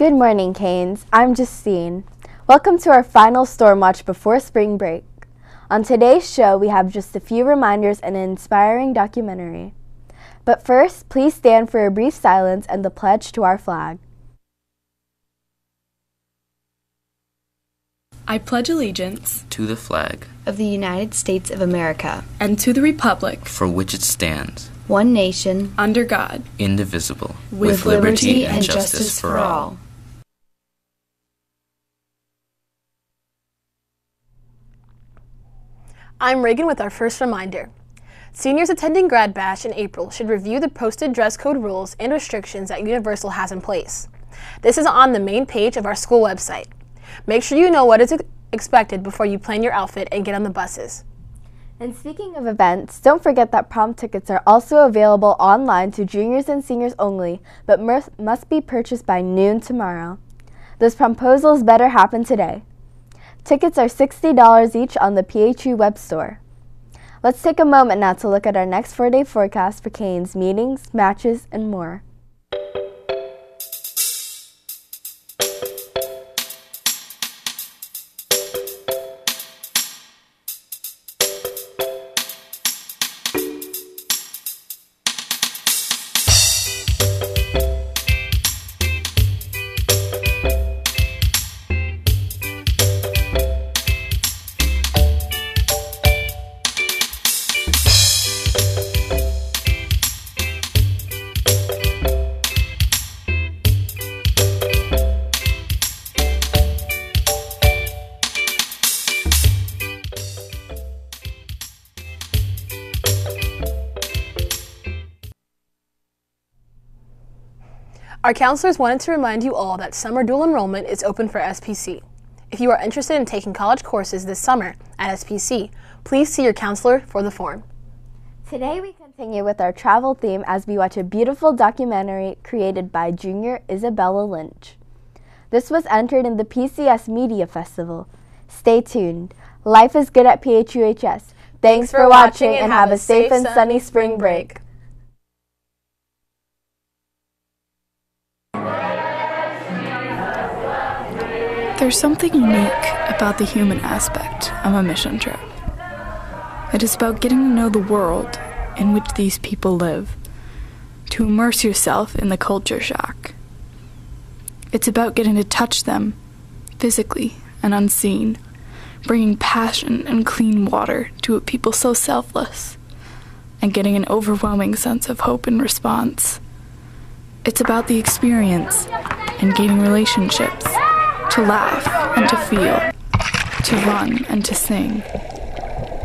Good morning, Canes. I'm Justine. Welcome to our final Storm Watch before spring break. On today's show, we have just a few reminders and an inspiring documentary. But first, please stand for a brief silence and the pledge to our flag. I pledge allegiance to the flag of the United States of America and to the republic for which it stands, one nation, under God, indivisible, with liberty and justice for all. I'm Reagan with our first reminder. Seniors attending Grad Bash in April should review the posted dress code rules and restrictions that Universal has in place. This is on the main page of our school website. Make sure you know what is expected before you plan your outfit and get on the buses. And speaking of events, don't forget that prom tickets are also available online to juniors and seniors only, but must be purchased by noon tomorrow. Those promposals better happen today. Tickets are $60 each on the PHU web store. Let's take a moment now to look at our next 4-day forecast for Canes meetings, matches, and more. Our counselors wanted to remind you all that summer dual enrollment is open for SPC. If you are interested in taking college courses this summer at SPC, please see your counselor for the form. Today we continue with our travel theme as we watch a beautiful documentary created by junior Isabella Lynch. This was entered in the PCS Media Festival. Stay tuned. Life is good at PHUHS. Thanks for watching and have a safe and sunny spring break. There's something unique about the human aspect of a mission trip. It is about getting to know the world in which these people live, to immerse yourself in the culture shock. It's about getting to touch them, physically and unseen, bringing passion and clean water to a people so selfless, and getting an overwhelming sense of hope in response. It's about the experience and gaining relationships, to laugh and to feel, to run and to sing,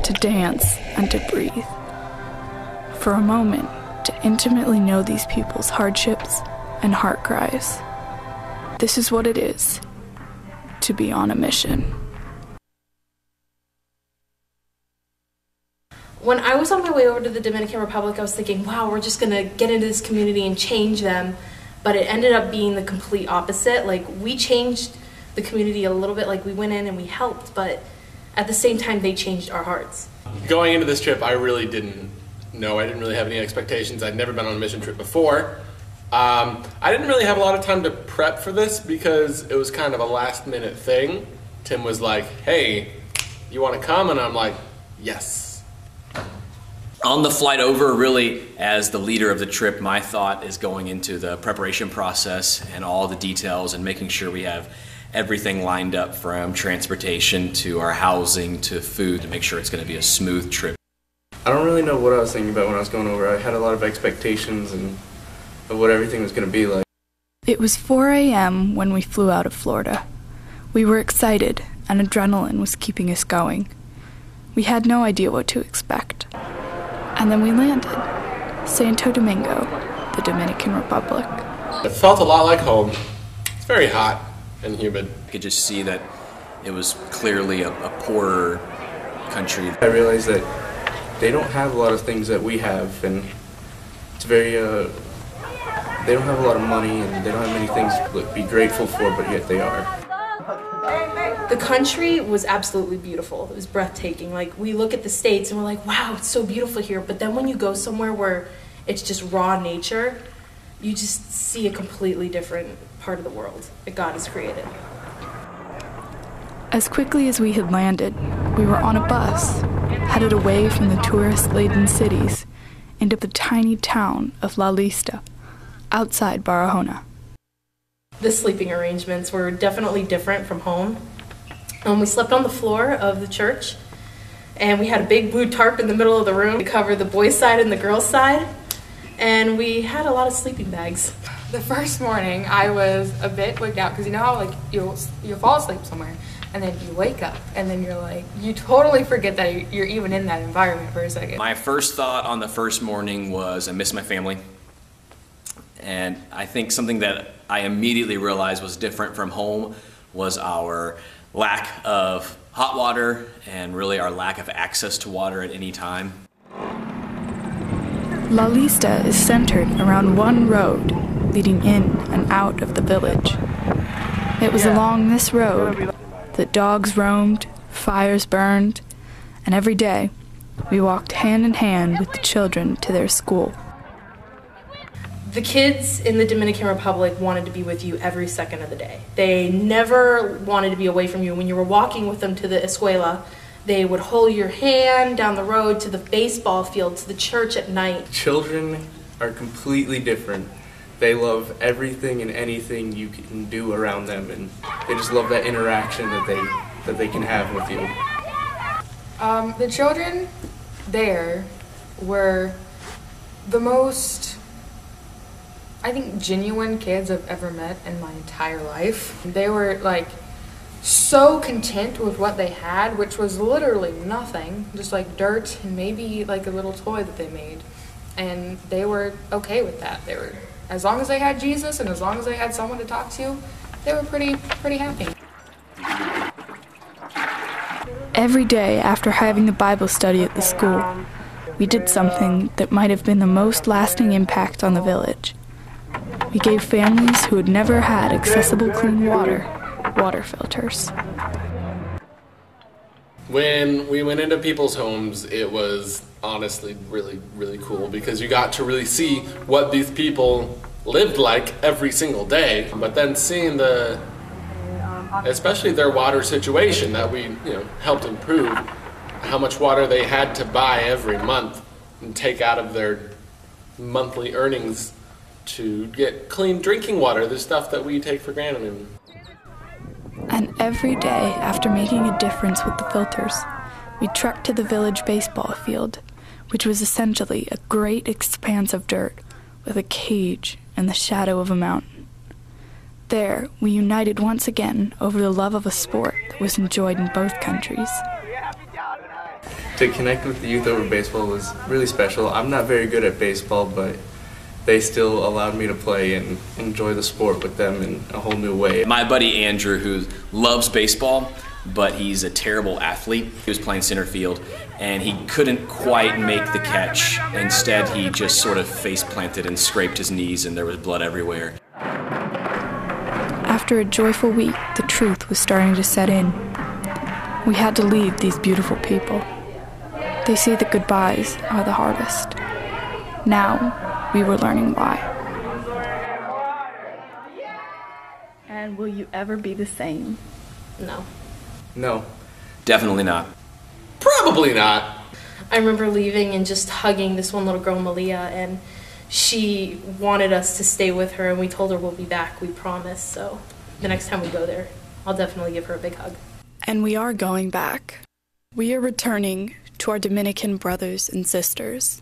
to dance and to breathe. For a moment, to intimately know these people's hardships and heart cries. This is what it is to be on a mission. When I was on my way over to the Dominican Republic, I was thinking, wow, we're just gonna get into this community and change them, but it ended up being the complete opposite. Like, we changed the community a little bit, like we went in and we helped, but at the same time they changed our hearts. Going into this trip, I really didn't know. I didn't really have any expectations. I'd never been on a mission trip before. I didn't really have a lot of time to prep for this because it was kind of a last minute thing. Tim was like, hey, you want to come? And I'm like, yes. On the flight over, really, as the leader of the trip, my thought is going into the preparation process and all the details and making sure we have everything lined up, from transportation to our housing to food, to make sure it's going to be a smooth trip. I don't really know what I was thinking about when I was going over. I had a lot of expectations and of what everything was going to be like. It was 4 a.m. when we flew out of Florida. We were excited, and adrenaline was keeping us going. We had no idea what to expect. And then we landed. Santo Domingo, the Dominican Republic. It felt a lot like home. It's very hot and humid. You could just see that it was clearly a poorer country. I realized that they don't have a lot of things that we have, and it's very, they don't have a lot of money, and they don't have many things to be grateful for, but yet they are. The country was absolutely beautiful. It was breathtaking. Like, we look at the States and we're like, wow, it's so beautiful here. But then when you go somewhere where it's just raw nature, you just see a completely different part of the world that God has created. As quickly as we had landed, we were on a bus, headed away from the tourist-laden cities into the tiny town of La Lista, outside Barahona. The sleeping arrangements were definitely different from home. We slept on the floor of the church, and we had a big blue tarp in the middle of the room to cover the boys' side and the girls' side, and we had a lot of sleeping bags. The first morning, I was a bit wigged out, because you know how like you'll fall asleep somewhere, and then you wake up, and then you're like, you totally forget that you're even in that environment for a second. My first thought on the first morning was I miss my family. And I think something that I immediately realized was different from home was our lack of hot water and really our lack of access to water at any time. La Lista is centered around one road leading in and out of the village. It was along this road that dogs roamed, fires burned, and every day we walked hand in hand with the children to their school. The kids in the Dominican Republic wanted to be with you every second of the day. They never wanted to be away from you. When you were walking with them to the escuela, they would hold your hand down the road to the baseball field, to the church at night. Children are completely different. They love everything and anything you can do around them, and they just love that interaction that they can have with you. The children there were the most, I think, genuine kids I've ever met in my entire life. They were like so content with what they had, which was literally nothing, just like dirt and maybe like a little toy that they made. And they were okay with that. They were, as long as they had Jesus and as long as they had someone to talk to, they were pretty happy. Every day after having the Bible study at the school, we did something that might have been the most lasting impact on the village. We gave families who had never had accessible clean water, water filters. When we went into people's homes, it was honestly really, really cool because you got to really see what these people lived like every single day. But then seeing especially their water situation that we helped improve, how much water they had to buy every month and take out of their monthly earnings to get clean drinking water, the stuff that we take for granted. And every day after making a difference with the filters, we trekked to the village baseball field, which was essentially a great expanse of dirt with a cage in the shadow of a mountain. There, we united once again over the love of a sport that was enjoyed in both countries. To connect with the youth over baseball was really special. I'm not very good at baseball, but they still allowed me to play and enjoy the sport with them in a whole new way. My buddy Andrew, who loves baseball, but he's a terrible athlete, he was playing center field, and he couldn't quite make the catch. Instead, he just sort of face planted and scraped his knees, and there was blood everywhere. After a joyful week, the truth was starting to set in. We had to leave these beautiful people. They say that goodbyes are the hardest. Now, we were learning why. And will you ever be the same? No. No. Definitely not. Probably not. I remember leaving and just hugging this one little girl, Malia, and she wanted us to stay with her, and we told her we'll be back, we promise. So the next time we go there, I'll definitely give her a big hug. And we are going back. We are returning to our Dominican brothers and sisters.